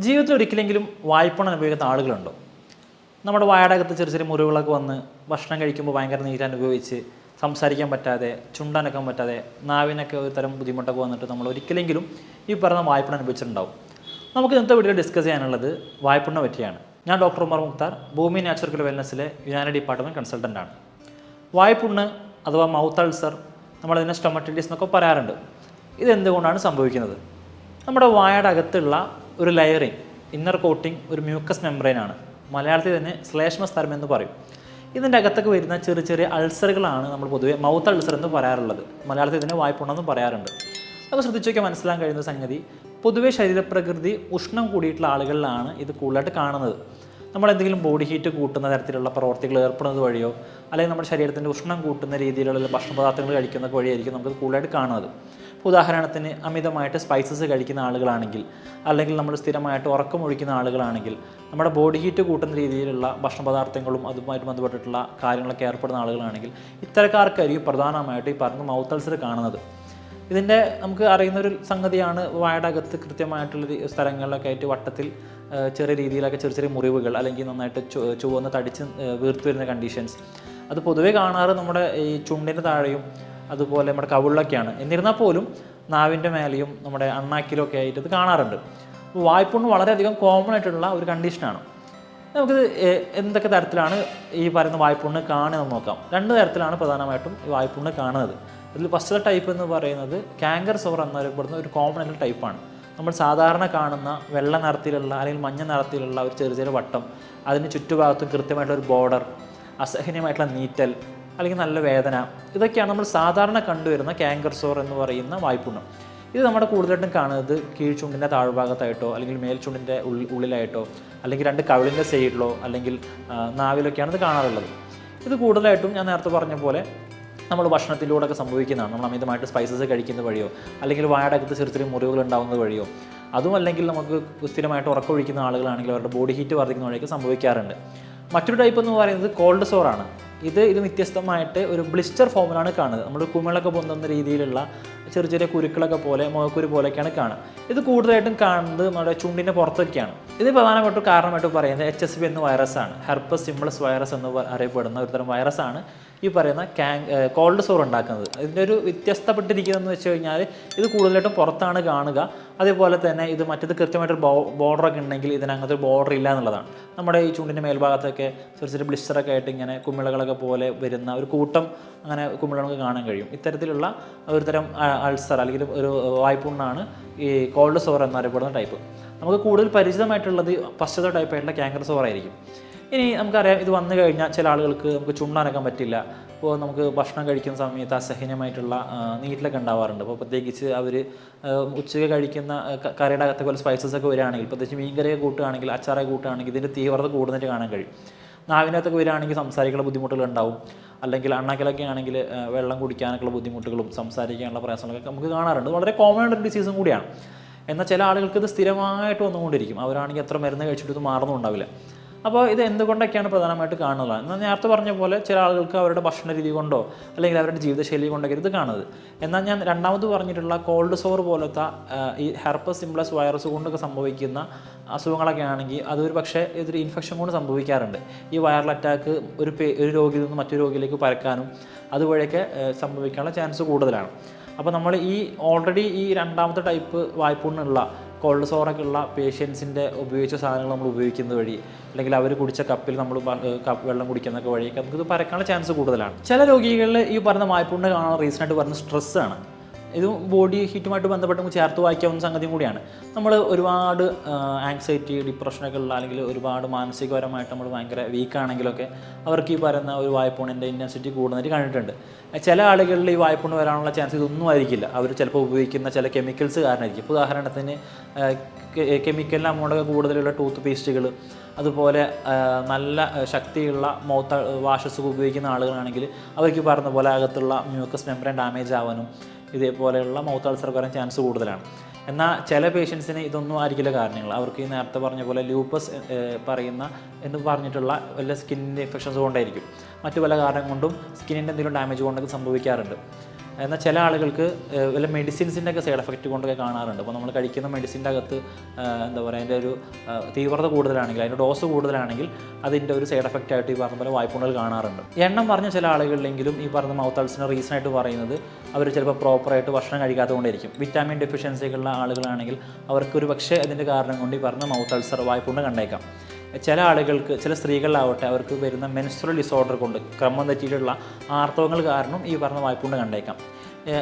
ജീവിതത്തിൽ ഒരിക്കലെങ്കിലും വായ്പുണ്ണ് അനുഭവിക്കുന്ന ആളുകളുണ്ടോ? നമ്മുടെ വായുടെ അകത്ത് ചെറിയ ചെറിയ മുറിവുകളൊക്കെ വന്ന് ഭക്ഷണം കഴിക്കുമ്പോൾ ഭയങ്കര നീര് അനുഭവിച്ച് സംസാരിക്കാൻ പറ്റാതെ, ചുണ്ടനക്കാൻ പറ്റാതെ, നാവിനൊക്കെ ഒരു തരം ബുദ്ധിമുട്ടൊക്കെ വന്നിട്ട് നമ്മൾ ഒരിക്കലെങ്കിലും ഈ പറഞ്ഞ വായ്പുണ്ണ് അനുഭവിച്ചിട്ടുണ്ടാവും. നമുക്ക് ഇന്നത്തെ വീഡിയോ ഡിസ്കസ് ചെയ്യാനുള്ളത് വായ്പുണ്ണിനെ പറ്റിയാണ്. ഞാൻ ഡോക്ടർ ഉമർ മുക്താർ, ഭൂമി നാച്ചുറൽ വെൽനസ്സിലെ യുനാനി ഡിപ്പാർട്ട്മെൻറ്റ് കൺസൾട്ടൻ്റാണ്. വായ്പുണ്ണ് അഥവാ മൗത്ത് അൾസർ, നമ്മളതിനെ സ്റ്റൊമറ്റൈറ്റിസ് എന്നൊക്കെ പറയാറുണ്ട്. ഇതെന്തുകൊണ്ടാണ് സംഭവിക്കുന്നത്? നമ്മുടെ വായുടെ അകത്തുള്ള ഒരു ലെയറിങ്, ഇന്നർ കോട്ടിങ് ഒരു മ്യൂക്കസ് മെംബ്രെയിനാണ്. മലയാളത്തിൽ തന്നെ ശ്ലേഷ്മസ്തരം എന്ന് പറയും. ഇതിൻ്റെ അകത്തൊക്കെ വരുന്ന ചെറിയ ചെറിയ അൾസറുകളാണ് നമ്മൾ പൊതുവെ മൗത്ത് അൾസർ എന്ന് പറയാറുള്ളത്. മലയാളത്തിൽ തന്നെ വായ്പുണ്ണെന്നും പറയാറുണ്ട്. അപ്പോൾ ശ്രദ്ധിച്ചു നോക്കിയാൽ മനസ്സിലാക്കാൻ കഴിയുന്ന സംഗതി, പൊതുവെ ശരീരപ്രകൃതി ഉഷ്ണം കൂടിയിട്ടുള്ള ആളുകളിലാണ് ഇത് കൂടുതലായിട്ട് കാണുന്നത്. നമ്മളെന്തെങ്കിലും ബോഡി ഹീറ്റ് കൂട്ടുന്ന തരത്തിലുള്ള പ്രവർത്തികൾ ഏർപ്പെടുന്നത് വഴിയോ, അല്ലെങ്കിൽ നമ്മുടെ ശരീരത്തിൻ്റെ ഉഷ്ണം കൂട്ടുന്ന രീതിയിലുള്ള ഭക്ഷണ പദാർത്ഥങ്ങൾ കഴിക്കുന്നത് വഴിയായിരിക്കും നമുക്ക് കൂടുതലായിട്ട് കാണുന്നത്. ഉദാഹരണത്തിന് അമിതമായിട്ട് സ്പൈസസ് കഴിക്കുന്ന ആളുകളാണെങ്കിൽ, അല്ലെങ്കിൽ നമ്മൾ സ്ഥിരമായിട്ട് ഉറക്കമൊഴിക്കുന്ന ആളുകളാണെങ്കിൽ, നമ്മുടെ ബോഡി ഹീറ്റ് കൂട്ടുന്ന രീതിയിലുള്ള ഭക്ഷണ പദാർത്ഥങ്ങളും അതുമായിട്ട് ബന്ധപ്പെട്ടിട്ടുള്ള കാര്യങ്ങളൊക്കെ ഏർപ്പെടുന്ന ആളുകളാണെങ്കിൽ ഇത്തരക്കാർക്കായിരിക്കും പ്രധാനമായിട്ട് ഈ പറഞ്ഞ മൗത്ത് അൾസർ കാണുന്നത്. ഇതിൻ്റെ നമുക്ക് അറിയുന്നൊരു സംഗതിയാണ്, വായുടെ അകത്ത് കൃത്യമായിട്ടുള്ള സ്ഥലങ്ങളിലൊക്കെ ആയിട്ട് വട്ടത്തിൽ ചെറിയ രീതിയിലൊക്കെ ചെറിയ ചെറിയ മുറിവുകൾ, അല്ലെങ്കിൽ നന്നായിട്ട് ചുവന്ന് തടിച്ച് വീർത്തു വരുന്ന കണ്ടീഷൻസ്. അത് പൊതുവേ കാണാറ് നമ്മുടെ ഈ ചുണ്ടിന് താഴെയും അതുപോലെ നമ്മുടെ കവിളിലൊക്കെയാണ്. എന്നിരുന്നാൽ പോലും നാവിൻ്റെ മേലെയും നമ്മുടെ അണ്ണാക്കിലൊക്കെ ആയിട്ട് ഇത് കാണാറുണ്ട്. അപ്പോൾ വായ്പുണ്ണ് വളരെയധികം കോമൺ ആയിട്ടുള്ള ഒരു കണ്ടീഷനാണ്. നമുക്കിത് എന്തൊക്കെ തരത്തിലാണ് ഈ പറയുന്ന വായ്പുണ്ണ് കാണുന്നത് നോക്കാം. രണ്ട് തരത്തിലാണ് പ്രധാനമായിട്ടും ഈ വായ്പുണ്ണ് കാണുന്നത്. ഇതിൽ ഫസ്റ്റ് ടൈപ്പ് എന്ന് പറയുന്നത് കാങ്കർ സോർ എന്നറിയപ്പെടുന്ന ഒരു കോമൺ ആയിട്ടുള്ള ടൈപ്പാണ്. നമ്മൾ സാധാരണ കാണുന്ന വെള്ള നിറത്തിലുള്ള അല്ലെങ്കിൽ മഞ്ഞ നിറത്തിലുള്ള ഒരു ചെറിയ ചെറിയ വട്ടം, അതിന് ചുറ്റുഭാഗത്തും കൃത്യമായിട്ടുള്ളൊരു ബോർഡർ, അസഹനീയമായിട്ടുള്ള നീറ്റൽ അല്ലെങ്കിൽ നല്ല വേദന, ഇതൊക്കെയാണ് നമ്മൾ സാധാരണ കണ്ടുവരുന്ന കാങ്കർ സോർ എന്ന് പറയുന്ന വായ്പുണ്ണ്. ഇത് നമ്മുടെ കൂടുതലായിട്ടും കാണുന്നത് കീഴ്ചുണ്ടിൻ്റെ താഴ്ഭാഗത്തായിട്ടോ, അല്ലെങ്കിൽ മേൽചുണ്ടിൻ്റെ ഉള്ളിലായിട്ടോ, അല്ലെങ്കിൽ രണ്ട് കവിളിൻ്റെ സൈഡിലോ, അല്ലെങ്കിൽ നാവിലൊക്കെയാണ് ഇത് കാണാറുള്ളത്. ഇത് കൂടുതലായിട്ടും ഞാൻ നേരത്തെ പറഞ്ഞ പോലെ നമ്മൾ ഭക്ഷണത്തിലൂടെയൊക്കെ സംഭവിക്കുന്നതാണ്. നമ്മൾ അമിതമായിട്ട് സ്പൈസസ് കഴിക്കുന്ന വഴിയോ, അല്ലെങ്കിൽ വായുടെ അകത്ത് ചെറിയ ചെറിയ മുറിവുകൾ ഉണ്ടാകുന്നത് വഴിയോ, അതും അല്ലെങ്കിൽ നമുക്ക് സ്ഥിരമായിട്ട് ഉറക്കമൊഴിക്കുന്ന ആളുകളാണെങ്കിൽ അവരുടെ ബോഡി ഹീറ്റ് വർദ്ധിക്കുന്ന വഴിയൊക്കെ സംഭവിക്കാറുണ്ട്. മറ്റൊരു ടൈപ്പ് എന്ന് പറയുന്നത് കോൾഡ് സോറാണ്. ഇത് വ്യത്യസ്തമായിട്ട് ഒരു ബ്ലിസ്റ്റർ ഫോമിലാണ് കാണുന്നത്. നമ്മൾ കുമിളൊക്കെ പൊന്തുന്ന രീതിയിലുള്ള ചെറിയ ചെറിയ കുരുക്കളൊക്കെ പോലെ, മുഖക്കുരു പോലെയൊക്കെയാണ് കാണുക. ഇത് കൂടുതലായിട്ടും കാണുന്നത് നമ്മുടെ ചുണ്ടിൻ്റെ പുറത്തൊക്കെയാണ്. ഇത് പ്രധാനമായിട്ടും കാരണമായിട്ട് പറയുന്നത് HSV എന്ന വൈറസാണ്. ഹെർപ്പസ് സിംപ്ലസ് വൈറസ് എന്ന് അറിയപ്പെടുന്ന ഒരു തരം വൈറസാണ് ഈ പറയുന്ന കോൾഡ് സോർ ഉണ്ടാക്കുന്നത്. ഇതിൻ്റെ ഒരു വ്യത്യസ്തപ്പെട്ടിരിക്കുന്നതെന്ന് വെച്ച് കഴിഞ്ഞാൽ ഇത് കൂടുതലായിട്ടും പുറത്താണ് കാണുക. അതേപോലെ തന്നെ ഇത് മറ്റേത് കൃത്യമായിട്ടൊരു ബോർഡറൊക്കെ ഉണ്ടെങ്കിൽ ഇതിനകത്തൊരു ബോർഡർ ഇല്ല എന്നുള്ളതാണ്. നമ്മുടെ ഈ ചുണ്ടിൻ്റെ മേൽഭാഗത്തൊക്കെ ചെറിയ ചെറിയ ബ്ലിസ്റ്ററൊക്കെ ആയിട്ട് ഇങ്ങനെ കുമിളകളൊക്കെ പോലെ വരുന്ന ഒരു കൂട്ടം അങ്ങനെ കുമിള നമുക്ക് കാണാൻ കഴിയും. ഇത്തരത്തിലുള്ള ഒരു തരം അൾസർ അല്ലെങ്കിൽ ഒരു വായ്പുണ്ണാണ് ഈ കോൾഡ് സോർ എന്നറിയപ്പെടുന്ന ടൈപ്പ്. നമുക്ക് കൂടുതൽ പരിചിതമായിട്ടുള്ളത് ഫസ്റ്റത്തെ ടൈപ്പായിട്ടുള്ള കാങ്കർ സോർ ആയിരിക്കും. ഇനി നമുക്കറിയാം, ഇത് വന്നു കഴിഞ്ഞാൽ ചില ആളുകൾക്ക് നമുക്ക് ചുണ്ടനക്കാൻ പറ്റില്ല. അപ്പോൾ നമുക്ക് ഭക്ഷണം കഴിക്കുന്ന സമയത്ത് അസഹനീയമായിട്ടുള്ള നീറ്റിലൊക്കെ ഉണ്ടാവാറുണ്ട്. അപ്പോൾ പ്രത്യേകിച്ച് അവർ ഉച്ചയ്ക്ക് കഴിക്കുന്ന കറിയുടെ അകത്തെ പോലെ സ്പൈസസ് ഒക്കെ വരികയാണെങ്കിൽ, പ്രത്യേകിച്ച് മീൻകറിയൊക്കെ കൂട്ടുകയാണെങ്കിൽ, അച്ചാറൊക്കെ കൂട്ടുകയാണെങ്കിൽ ഇതിൻ്റെ തീവ്രത കൂടുതലായിട്ട് കാണാൻ കഴിയും. നാവിനകത്തൊക്കെ വരികയാണെങ്കിൽ സംസാരിക്കാനുള്ള ബുദ്ധിമുട്ടുകൾ ഉണ്ടാവും. അല്ലെങ്കിൽ അണ്ണാക്കിലൊക്കെ ആണെങ്കിൽ വെള്ളം കുടിക്കാനൊക്കെയുള്ള ബുദ്ധിമുട്ടുകളും സംസാരിക്കാനുള്ള പ്രയാസങ്ങളൊക്കെ നമുക്ക് കാണാറുണ്ട്. വളരെ കോമൺ ആയിട്ടൊരു ഡിസീസും കൂടിയാണ്. എന്നാൽ ചില ആളുകൾക്ക് ഇത് സ്ഥിരമായിട്ട് വന്നുകൊണ്ടിരിക്കും. അവരാണെങ്കിൽ എത്ര മരുന്ന് കഴിച്ചിട്ട് ഇത് മാറുന്നുണ്ടാവില്ല. അപ്പോൾ ഇത് എന്തുകൊണ്ടൊക്കെയാണ് പ്രധാനമായിട്ട് കാണുന്നത്? എന്നാൽ നേരത്തെ പറഞ്ഞ പോലെ ചില ആളുകൾക്ക് അവരുടെ ഭക്ഷണ രീതി കൊണ്ടോ, അല്ലെങ്കിൽ അവരുടെ ജീവിതശൈലി കൊണ്ടൊക്കെ ഇത് കാണുന്നത്. എന്നാൽ ഞാൻ രണ്ടാമത് പറഞ്ഞിട്ടുള്ള കോൾഡ് സോർ പോലത്തെ ഈ ഹെർപ്പസ് സിംപ്ലസ് വൈറസ് കൊണ്ടൊക്കെ സംഭവിക്കുന്ന അസുഖങ്ങളൊക്കെ ആണെങ്കിൽ അതൊരു പക്ഷേ ഇതൊരു ഇൻഫെക്ഷൻ കൊണ്ട് സംഭവിക്കാറുണ്ട്. ഈ വൈറൽ അറ്റാക്ക് ഒരു രോഗിയിൽ നിന്ന് മറ്റൊരു രോഗിയിലേക്ക് പരക്കാനും അതുവഴിയൊക്കെ സംഭവിക്കാനുള്ള ചാൻസ് കൂടുതലാണ്. അപ്പോൾ നമ്മൾ ഓൾറെഡി ഈ രണ്ടാമത്തെ ടൈപ്പ് വായ്പുണ്ണിനുള്ള കോൾഡ് സോറൊക്കെ ഉള്ള പേഷ്യൻസിൻ്റെ ഉപയോഗിച്ച സാധനങ്ങൾ നമ്മൾ ഉപയോഗിക്കുന്നത് വഴി, അല്ലെങ്കിൽ അവർ കുടിച്ച കപ്പിൽ നമ്മൾ വെള്ളം കുടിക്കുന്നതൊക്കെ വഴിയൊക്കെ നമുക്കിത് പരക്കാനുള്ള ചാൻസ് കൂടുതലാണ്. ചില രോഗികളിൽ ഈ പറഞ്ഞ വായ്പുണ്ണ് കാണാനുള്ള റീസണായിട്ട് പറയുന്നത് സ്ട്രെസ്സാണ്. ഇത് ബോഡി ഹീറ്റുമായിട്ട് ബന്ധപ്പെട്ട് നമുക്ക് ചേർത്ത് വായിക്കാവുന്ന സംഗതിയും കൂടിയാണ്. നമ്മൾ ഒരുപാട് ആങ്സൈറ്റി, ഡിപ്രഷനൊക്കെ ഉള്ള, അല്ലെങ്കിൽ ഒരുപാട് മാനസികപരമായിട്ട് നമ്മൾ ഭയങ്കര വീക്കാണെങ്കിലൊക്കെ അവർക്ക് ഈ പറയുന്ന ഒരു വായ്പുണ്ണിൻ്റെ ഇൻറ്റൻസിറ്റി കൂടുന്നതായിട്ട് കണ്ടിട്ടുണ്ട്. ചില ആളുകളിൽ ഈ വായ്പുണ്ണ് വരാനുള്ള ചാൻസ് ഇതൊന്നും ആയിരിക്കില്ല. അവർ ചിലപ്പോൾ ഉപയോഗിക്കുന്ന ചില കെമിക്കൽസ് കാരണമായിരിക്കും. ഉദാഹരണത്തിന് കെമിക്കലിന് അമൗണ്ടൊക്കെ കൂടുതലുള്ള ടൂത്ത് പേസ്റ്റുകൾ, അതുപോലെ നല്ല ശക്തിയുള്ള മൗത്ത് വാഷസ് ഉപയോഗിക്കുന്ന ആളുകളാണെങ്കിൽ അവർക്ക് പറഞ്ഞ പോലെ അകത്തുള്ള മ്യൂക്കസ് മെംബ്രെയിൻ ഡാമേജ് ആവാനും ഇതേപോലെയുള്ള മൗത്ത് അൾസർ വരാൻ ചാൻസ് കൂടുതലാണ്. എന്നാൽ ചില പേഷ്യൻസിന് ഇതൊന്നും ആയിരിക്കില്ല കാരണങ്ങൾ. അവർക്ക് ഈ നേരത്തെ പറഞ്ഞ പോലെ ലൂപ്പസ് പറയുന്ന എന്ന് പറഞ്ഞിട്ടുള്ള വല്ല സ്കിന്നിൻ്റെ ഇൻഫെക്ഷൻസ് കൊണ്ടായിരിക്കും. മറ്റു പല കാരണം കൊണ്ടും സ്കിന്നിൻ്റെ എന്തെങ്കിലും ഡാമേജ് കൊണ്ടൊക്കെ സംഭവിക്കാറുണ്ട്. എന്നാൽ ചില ആളുകൾക്ക് വല്ല മെഡിസിൻസിൻ്റെ ഒക്കെ സൈഡ് എഫക്റ്റ് കൊണ്ടൊക്കെ കാണാറുണ്ട്. അപ്പോൾ നമ്മൾ കഴിക്കുന്ന മെഡിസിൻ്റെ അകത്ത് എന്താ പറയുക അതിൻ്റെ ഒരു തീവ്രത കൂടുതലാണെങ്കിൽ, അതിൻ്റെ ഡോസ് കൂടുതലാണെങ്കിൽ അതിൻ്റെ ഒരു സൈഡ് എഫക്റ്റ് ആയിട്ട് ഈ പറഞ്ഞ പോലെ വായ്പുണ്ണൽ കാണാറുണ്ട്. എണ്ണം പറഞ്ഞ ചില ആളുകളിലെങ്കിലും ഈ പറഞ്ഞ മൗത്ത് അൾസറിന് റീസൺ ആയിട്ട് പറയുന്നത് അവർ ചിലപ്പോൾ പ്രോപ്പറായിട്ട് ഭക്ഷണം കഴിക്കാത്തതുകൊണ്ടായിരിക്കും. വിറ്റാമിൻ ഡെഫിഷ്യൻസികളുള്ള ആളുകളാണെങ്കിൽ അവർക്കൊരു പക്ഷേ അതിൻ്റെ കാരണം കൊണ്ട് ഈ പറഞ്ഞ മൗത്ത് അൾസർ വായ്പുണ്ണ് കണ്ടേക്കാം. ചില ആളുകൾക്ക്, ചില സ്ത്രീകളിലാവട്ടെ, അവർക്ക് വരുന്ന മെൻസ്ട്രൽ ഡിസോർഡർ കൊണ്ട് ക്രമം തെറ്റിയിട്ടുള്ള ആർത്തവങ്ങൾ കാരണം ഈ പറഞ്ഞ വായ്പുണ്ണ് കണ്ടേക്കാം.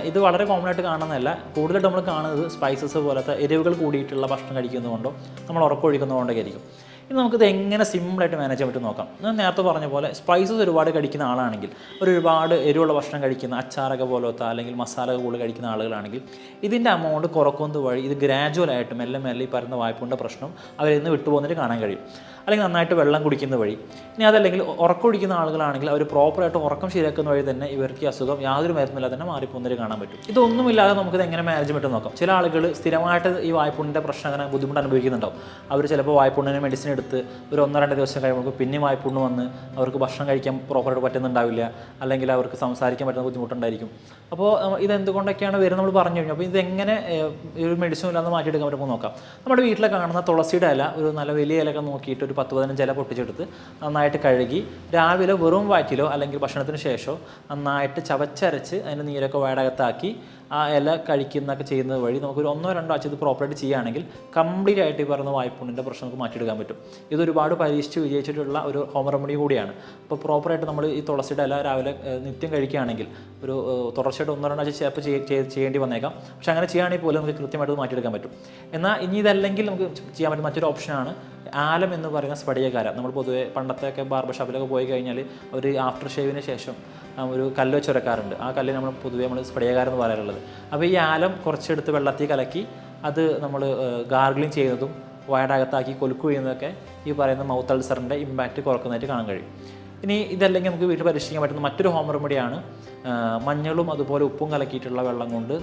ഇത് വളരെ കോമൺ ആയിട്ട് കാണുന്നതല്ല. കൂടുതലായിട്ട് നമ്മൾ കാണുന്നത് സ്പൈസസ് പോലത്തെ എരിവുകൾ കൂടിയിട്ടുള്ള ഭക്ഷണം കഴിക്കുന്നതുകൊണ്ടോ നമ്മൾ ഉറക്കമൊഴിക്കുന്നതുകൊണ്ടൊക്കെ ആയിരിക്കും. ഇനി നമുക്കിത് എങ്ങനെ സിമ്പിളായിട്ട് മാനേജ് ചെയ്യാൻ പറ്റും നോക്കാം. ഞാൻ നേരത്തെ പറഞ്ഞ പോലെ സ്പൈസസ് ഒരുപാട് കഴിക്കുന്ന ആളാണെങ്കിൽ, ഒരുപാട് എരിവുള്ള ഭക്ഷണം കഴിക്കുന്ന, അച്ചാറൊക്കെ പോലത്തെ അല്ലെങ്കിൽ മസാല കൂടുതൽ കഴിക്കുന്ന ആളുകളാണെങ്കിൽ ഇതിൻ്റെ അമൗണ്ട് കുറക്കുന്നത് വഴി ഇത് ഗ്രാജുവലായിട്ട് മെല്ലെ മെല്ലെ ഈ പറയുന്ന വായ്പുണ്ണിൻ്റെ പ്രശ്നം അവരിൽ നിന്ന് വിട്ടുപോകുന്നതിന് കാണാൻ കഴിയും. അല്ലെങ്കിൽ നന്നായിട്ട് വെള്ളം കുടിക്കുന്ന വഴി. ഇനി അതല്ലെങ്കിൽ ഉറക്കം കുടിക്കുന്ന ആളുകളാണെങ്കിൽ അവർ പ്രോപ്പറായിട്ട് ഉറക്കം ശരിയാക്കുന്ന വഴി തന്നെ ഇവർക്ക് ഈ അസുഖം യാതൊരു മരുന്നില്ലാതെ തന്നെ മാറിപ്പോകുന്നതിന് കാണാൻ പറ്റും. ഇതൊന്നുമില്ലാതെ നമുക്കിത് എങ്ങനെ മാനേജ് പറ്റും നോക്കാം. ചില ആളുകൾ സ്ഥിരമായിട്ട് ഈ വായ്പുണ്ണിൻ്റെ പ്രശ്നം അങ്ങനെ ബുദ്ധിമുട്ട് അനുഭവിക്കുന്നുണ്ടാവും. അവർ ചിലപ്പോൾ വായ്പുണ്ണിന് മെഡിസിൻ എടുത്ത് ഒരു 1-2 ദിവസം കഴിയുമ്പോൾ പിന്നെ വായ്പുണ്ണ് വന്ന് അവർക്ക് ഭക്ഷണം കഴിക്കാൻ പ്രോപ്പറായിട്ട് പറ്റുന്നുണ്ടാവില്ല, അല്ലെങ്കിൽ അവർക്ക് സംസാരിക്കാൻ പറ്റുന്ന ബുദ്ധിമുട്ടുണ്ടായിരിക്കും. അപ്പോൾ ഇതെന്തുകൊണ്ടൊക്കെയാണ് വരുന്നത് നമ്മൾ പറഞ്ഞു കഴിഞ്ഞു. അപ്പോൾ ഇതെങ്ങനെ ഒരു മെഡിസിൻ ഇല്ലാതെ മാറ്റിയെടുക്കാൻ പറ്റുമ്പോൾ നോക്കാം. നമ്മുടെ വീട്ടിൽ കാണുന്ന തുളസിയുടെ ഇല, ഒരു നല്ല വലിയ ഇലയൊക്കെ നോക്കിയിട്ട് ഒരു 10-15 ഇല പൊട്ടിച്ചെടുത്ത് നന്നായിട്ട് കഴുകി രാവിലെ വെറും വയറ്റിലോ അല്ലെങ്കിൽ ഭക്ഷണത്തിന് ശേഷമോ നന്നായിട്ട് ചവച്ചരച്ച് അതിൻ്റെ നീരൊക്കെ വയടകത്താക്കി ആ ഇല കഴിക്കുന്നതൊക്കെ ചെയ്യുന്നത് വഴി നമുക്കൊരു 1-2 ആഴ്ച ഇത് പ്രോപ്പറായിട്ട് ചെയ്യുകയാണെങ്കിൽ കംപ്ലീറ്റ് ആയിട്ട് ഈ പറയുന്ന വായ്പുണ്ണിൻ്റെ പ്രശ്നം നമുക്ക് മാറ്റിയെടുക്കാൻ പറ്റും. ഇതൊരുപാട് പരീക്ഷിച്ച് വിജയിച്ചിട്ടുള്ള ഒരു ഹോം റെമഡി കൂടിയാണ്. അപ്പോൾ പ്രോപ്പറായിട്ട് നമ്മൾ ഈ തുളസിയുടെ ഇല രാവിലെ നിത്യം കഴിക്കുകയാണെങ്കിൽ ഒരു തുടർച്ചയായിട്ട് 1-2 ആഴ്ച ചിലപ്പോൾ ചെയ്യേണ്ടി വന്നേക്കാം. പക്ഷെ അങ്ങനെ ചെയ്യുകയാണെങ്കിൽ പോലും നമുക്ക് കൃത്യമായിട്ട് മാറ്റിയെടുക്കാൻ പറ്റും. എന്നാൽ ഇനി ഇതല്ലെങ്കിൽ നമുക്ക് ചെയ്യാൻ പറ്റും മറ്റൊരു ഓപ്ഷനാണ് ആലം എന്ന് പറയുന്ന സ്ഫടികക്കാര. നമ്മൾ പൊതുവെ പണ്ടത്തെയൊക്കെ ബാർബർ ഷോപ്പിലൊക്കെ പോയി കഴിഞ്ഞാൽ ഒരു ആഫ്റ്റർ ഷേവിന് ശേഷം ഒരു കല്ല് വെച്ച് ഉരക്കാറുണ്ട്. ആ കല്ല് നമ്മൾ പൊതുവെ നമ്മൾ സ്ഫടികക്കാരം എന്ന് പറയാറുള്ളത്. അപ്പോൾ ഈ ആലം കുറച്ചെടുത്ത് വെള്ളത്തിൽ കലക്കി അത് നമ്മൾ ഗാർഗിളിങ് ചെയ്യുന്നതും വയടകത്താക്കി കൊലുക്കു ചെയ്യുന്നതൊക്കെ ഈ പറയുന്ന മൗത്ത് അൾസറിൻ്റെ ഇമ്പാക്റ്റ് കുറക്കുന്നതായിട്ട് കാണാൻ കഴിയും. ഇനി ഇതല്ലെങ്കിൽ നമുക്ക് വീട്ടിൽ പരീക്ഷിക്കാൻ പറ്റുന്ന മറ്റൊരു ഹോം റെമഡിയാണ് മഞ്ഞളും അതുപോലെ ഉപ്പും കലക്കിയിട്ടുള്ള വെള്ളം കൊണ്ട്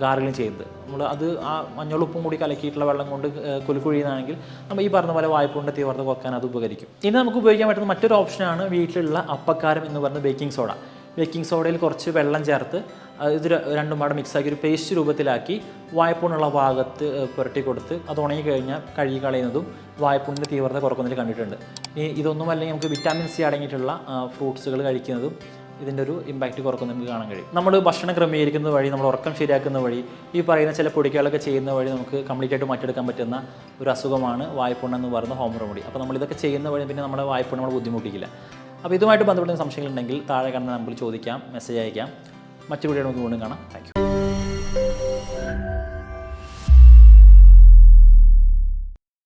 ഗാർഗിളിങ് ചെയ്യുന്നത്. നമ്മൾ അത് ആ മഞ്ഞളും ഉപ്പും കൂടി കലക്കിയിട്ടുള്ള വെള്ളം കൊണ്ട് കുലുക്കുഴിയുന്നതാണെങ്കിൽ നമ്മൾ ഈ പറഞ്ഞ പോലെ വായ്പുണ്ണിൻ്റെ തീവ്രത കുറക്കാൻ അത് ഉപകരിക്കും. ഇനി നമുക്ക് ഉപയോഗിക്കാൻ പറ്റുന്ന മറ്റൊരു ഓപ്ഷനാണ് വീട്ടിലുള്ള അപ്പക്കാരം എന്ന് പറയുന്ന ബേക്കിംഗ് സോഡ. ബേക്കിംഗ് സോഡയിൽ കുറച്ച് വെള്ളം ചേർത്ത് ഇത് രണ്ടും പാടെ മിക്സാക്കി ഒരു പേസ്റ്റ് രൂപത്തിലാക്കി വായ്പുണ്ണുള്ള ഭാഗത്ത് പുരട്ടി കൊടുത്ത് അത് ഉണങ്ങി കഴിഞ്ഞാൽ കഴുകി കളയുന്നതും വായ്പുണ്ണിൻ്റെ തീവ്രത കുറക്കുന്നതിൽ കണ്ടിട്ടുണ്ട്. ഇതൊന്നും അല്ലെങ്കിൽ നമുക്ക് വിറ്റാമിൻ സി അടങ്ങിയിട്ടുള്ള ഫ്രൂട്ട്സുകൾ കഴിക്കുന്നതും ഇതിൻ്റെ ഒരു ഇമ്പാക്റ്റ് കുറക്കുന്നത് നമുക്ക് കാണാൻ കഴിയും. നമ്മൾ ഭക്ഷണം ക്രമീകരിക്കുന്ന വഴി, നമ്മൾ ഉറക്കം ശരിയാക്കുന്ന വഴി, ഈ പറയുന്ന ചില പൊടികളൊക്കെ ചെയ്യുന്ന വഴി നമുക്ക് കംപ്ലീറ്റ് ആയിട്ട് മാറ്റിയെടുക്കാൻ പറ്റുന്ന ഒരു അസുഖമാണ് വായ്പുണ്ണ് എന്ന് പറയുന്ന ഹോം റെമഡി. അപ്പോൾ നമ്മളിതൊക്കെ ചെയ്യുന്ന വഴി പിന്നെ നമ്മുടെ വായ്പുണ്ണ് നമ്മൾ ബുദ്ധിമുട്ടിക്കില്ല. അപ്പോൾ ഇതുമായിട്ട് ബന്ധപ്പെട്ട സംശയങ്ങളുണ്ടെങ്കിൽ താഴെ കാണുന്ന നമ്പറിൽ ചോദിക്കാം, മെസ്സേജ് അയക്കാം. മറ്റു വീഡിയോ നമുക്ക് വീണ്ടും കാണാം. Thank you.